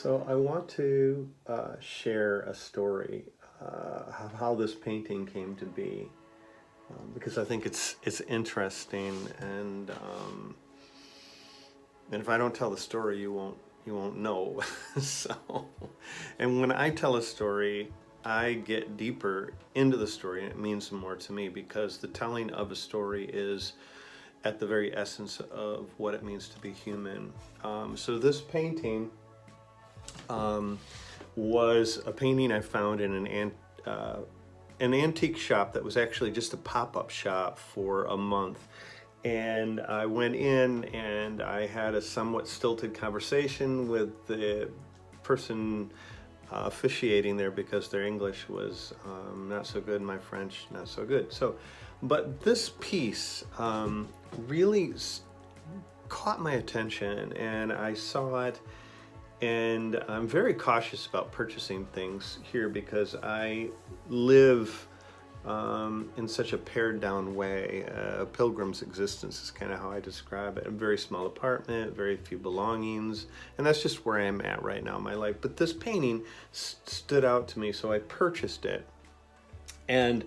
So I want to share a story of how this painting came to be, because I think it's interesting, and if I don't tell the story, you won't know. So, and when I tell a story, I get deeper into the story, and it means more to me because the telling of a story is at the very essence of what it means to be human. So this painting um, was a painting I found in an antique shop that was actually just a pop-up shop for a month. And I went in and I had a somewhat stilted conversation with the person officiating there because their English was not so good, my French not so good. So, but this piece really caught my attention, and I saw it, and I'm very cautious about purchasing things here because I live in such a pared down way. A pilgrim's existence is kind of how I describe it. A very small apartment, very few belongings, and that's just where I'm at right now in my life. But this painting stood out to me, so I purchased it. And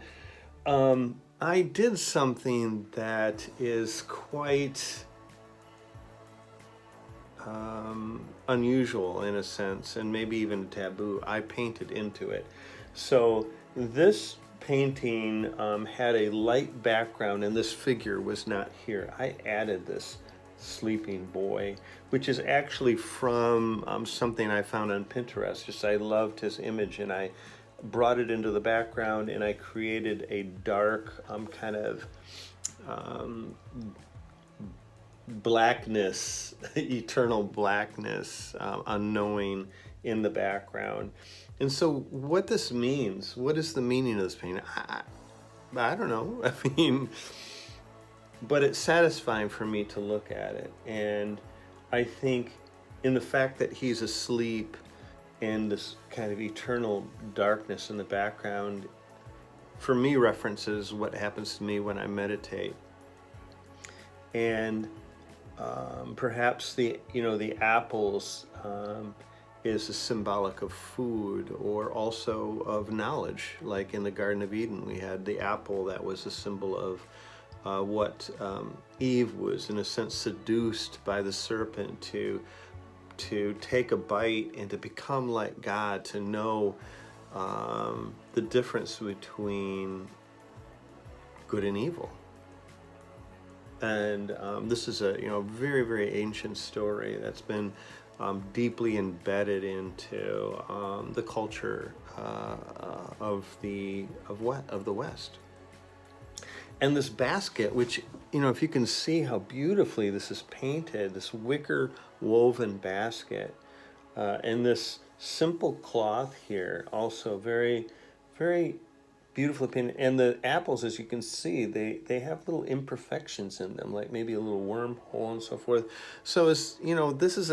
I did something that is quite unusual in a sense, and maybe even taboo. I painted into it. So this painting had a light background, and this figure was not here. I added this sleeping boy, which is actually from something I found on Pinterest. Just I loved his image, and I brought it into the background, and I created a dark kind of blackness, eternal blackness, unknowing in the background. And so what this means, what is the meaning of this painting? I don't know. I mean, but it's satisfying for me to look at it. And I think in the fact that he's asleep and this kind of eternal darkness in the background, for me, references what happens to me when I meditate. And perhaps the apples is a symbolic of food, or also of knowledge. Like in the Garden of Eden, we had the apple that was a symbol of what Eve was, in a sense, seduced by the serpent to take a bite and to become like God, to know the difference between good and evil. And this is a very, very ancient story that's been deeply embedded into the culture of the West. And this basket, which if you can see how beautifully this is painted, this wicker woven basket, and this simple cloth here, also very, very beautiful painted. And the apples, as you can see, they have little imperfections in them, like maybe a little wormhole and so forth. So as this is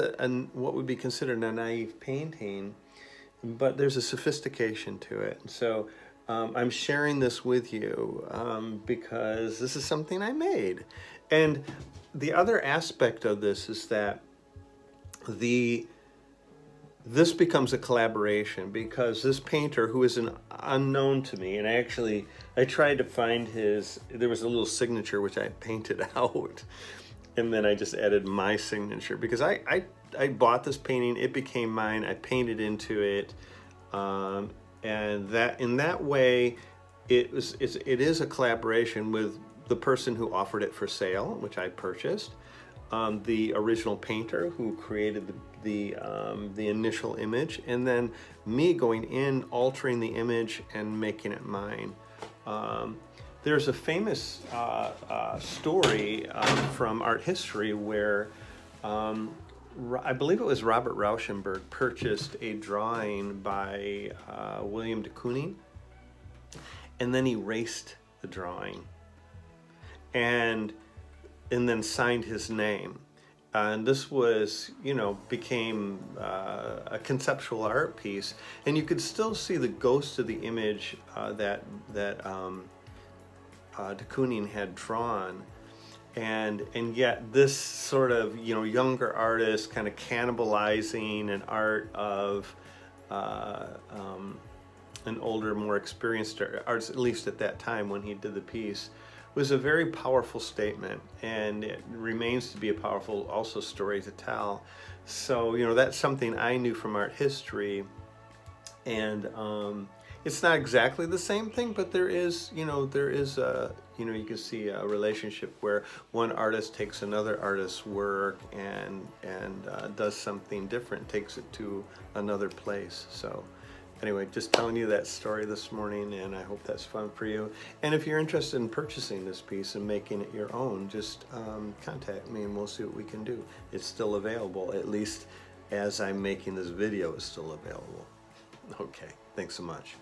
what would be considered a naive painting, but there's a sophistication to it. And so I'm sharing this with you because this is something I made. And the other aspect of this is that this becomes a collaboration, because this painter, who is an unknown to me, and I tried to find there was a little signature which I painted out, and then I just added my signature because I bought this painting, it became mine, I painted into it, and that in that way it is a collaboration with the person who offered it for sale, which I purchased, the original painter who created the initial image, and then me going in, altering the image and making it mine. There's a famous story from art history where I believe it was Robert Rauschenberg purchased a drawing by William de Kooning, and then erased the drawing and then signed his name. And this was, became a conceptual art piece, and you could still see the ghost of the image that de Kooning had drawn. and yet this sort of, you know, younger artist kind of cannibalizing an art of uh, um, an older, more experienced artist, at least at that time when he did the piece, was a very powerful statement, and it remains to be a powerful also story to tell. So, you know, that's something I knew from art history, and it's not exactly the same thing, but there is, you know, there is a, you know, you can see a relationship where one artist takes another artist's work and does something different, takes it to another place. So anyway, just telling you that story this morning, and I hope that's fun for you. And if you're interested in purchasing this piece and making it your own, just contact me and we'll see what we can do. It's still available, at least as I'm making this video, it's still available. Okay, thanks so much.